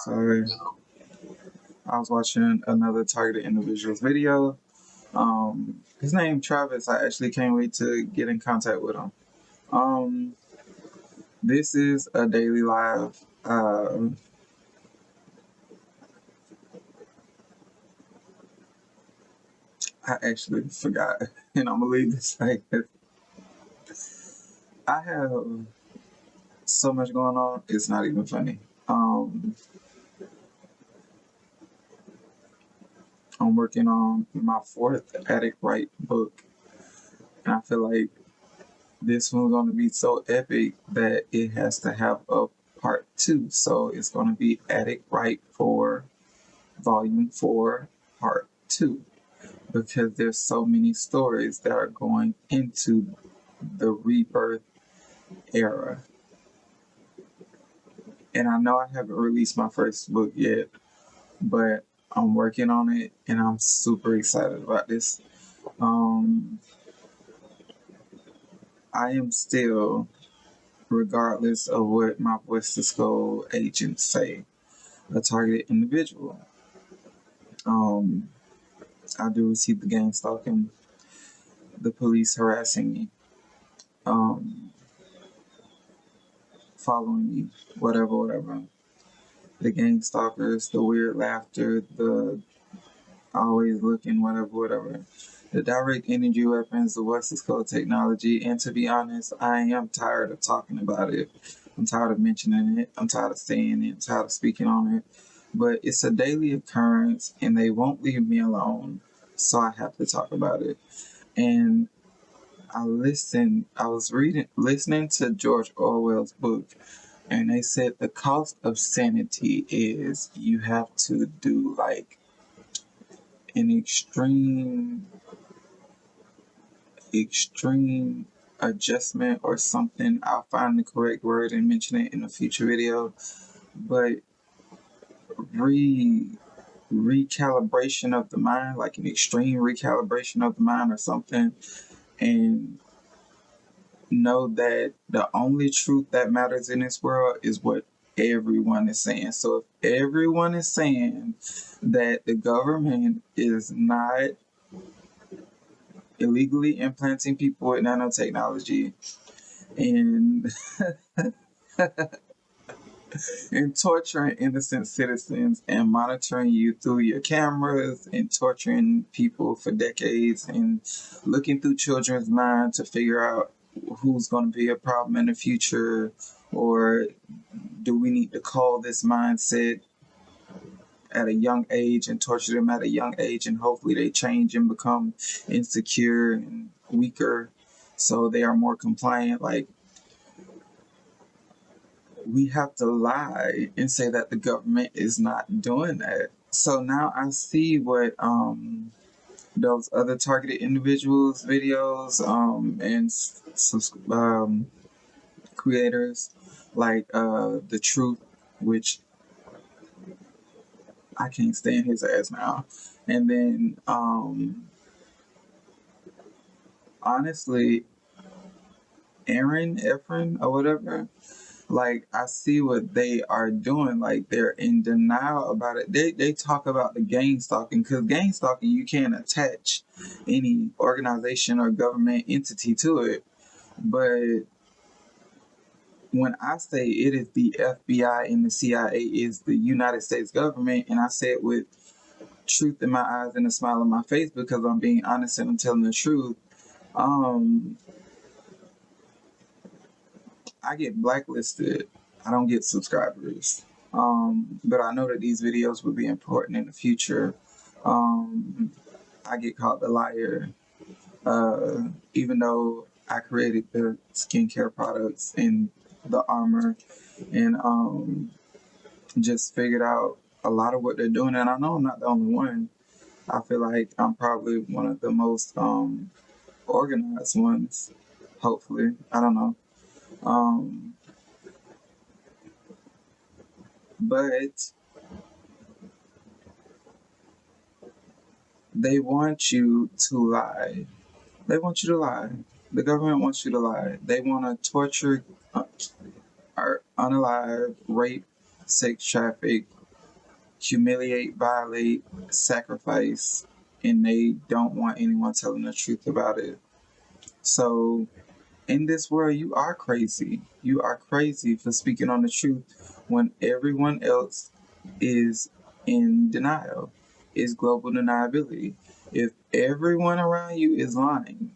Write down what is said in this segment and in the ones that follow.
Sorry, I was watching another targeted individual's video. His name Travis. I actually can't wait to get in contact with him. Um, this is a daily live. I actually forgot, and I'm gonna leave this like this. I have so much going on. It's not even funny. I'm working on my fourth Attic Right book, and I feel like this one's going to be so epic that it has to have a part two. So it's going to be Attic Right for Volume 4, Part 2, because there's so many stories that are going into the rebirth era. And I know I haven't released my first book yet, but I'm working on it and I'm super excited about this. I am still, regardless of what my voice to skull agents say, a targeted individual. I do receive the gang stalking, the police harassing me, um, following me, whatever. The gang stalkers, the weird laughter, the always looking, whatever. The direct energy weapons, the Western Code technology, and to be honest, I am tired of talking about it. I'm tired of mentioning it. I'm tired of saying it. I'm tired of speaking on it. But it's a daily occurrence, and they won't leave me alone, so I have to talk about it. And I was listening to George Orwell's book, and they said the cost of sanity is you have to do like an extreme adjustment or something. I'll find the correct word and mention it in a future video. But recalibration of the mind, like an extreme recalibration of the mind or something, and know that the only truth that matters in this world is what everyone is saying. So if everyone is saying that the government is not illegally implanting people with nanotechnology and and torturing innocent citizens and monitoring you through your cameras and torturing people for decades and looking through children's minds to figure out who's going to be a problem in the future, or do we need to call this mindset at a young age and torture them at a young age, and hopefully they change and become insecure and weaker so they are more compliant. Like, we have to lie and say that the government is not doing that. So now I see what those other targeted individuals videos and some creators like The Truth, which I can't stand his ass now. And then honestly, Efren or whatever, like, I see what they are doing. Like, they're in denial about it. They talk about the gang stalking, because gang stalking, you can't attach any organization or government entity to it. But when I say it is the FBI and the CIA is the United States government, and I say it with truth in my eyes and a smile on my face because I'm being honest and I'm telling the truth, I get blacklisted. I don't get subscribers. But I know that these videos will be important in the future. I get called the liar, even though I created the skincare products and the armor, and just figured out a lot of what they're doing. And I know I'm not the only one. I feel like I'm probably one of the most organized ones. Hopefully, I don't know. But they want you to lie. They want you to lie. The government wants you to lie. They want to torture, or unalive, rape, sex traffic, humiliate, violate, sacrifice, and they don't want anyone telling the truth about it. So in this world, you are crazy. You are crazy for speaking on the truth when everyone else is in denial. Is global deniability. If everyone around you is lying,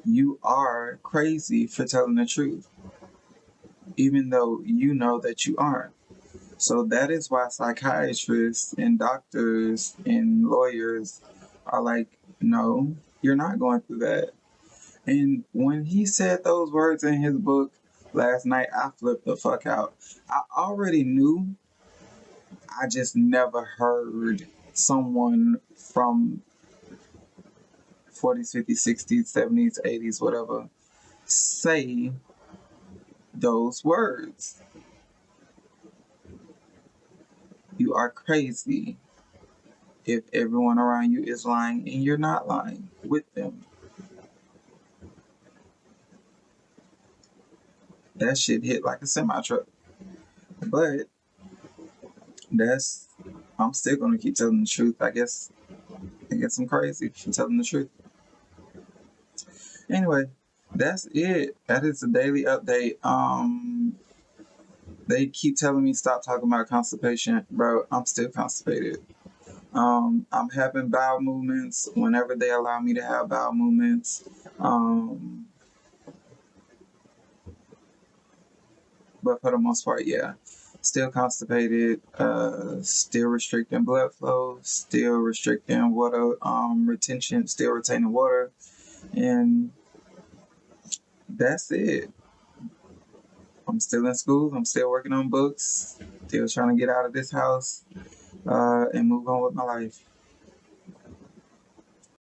you are crazy for telling the truth, even though you know that you aren't. So that is why psychiatrists and doctors and lawyers are like, no, you're not going through that. And when he said those words in his book last night, I flipped the fuck out. I already knew, I just never heard someone from 40s, 50s, 60s, 70s, 80s, whatever, say those words. You are crazy if everyone around you is lying and you're not lying with them. That shit hit like a semi truck. But I'm still gonna keep telling the truth. I guess I'm crazy for telling the truth. Anyway, that's it. That is the daily update. They keep telling me stop talking about constipation, bro. I'm still constipated. I'm having bowel movements whenever they allow me to have bowel movements. But for the most part, yeah. Still constipated, still restricting blood flow, still restricting water retention, still retaining water, and that's it. I'm still in school. I'm still working on books. Still trying to get out of this house and move on with my life.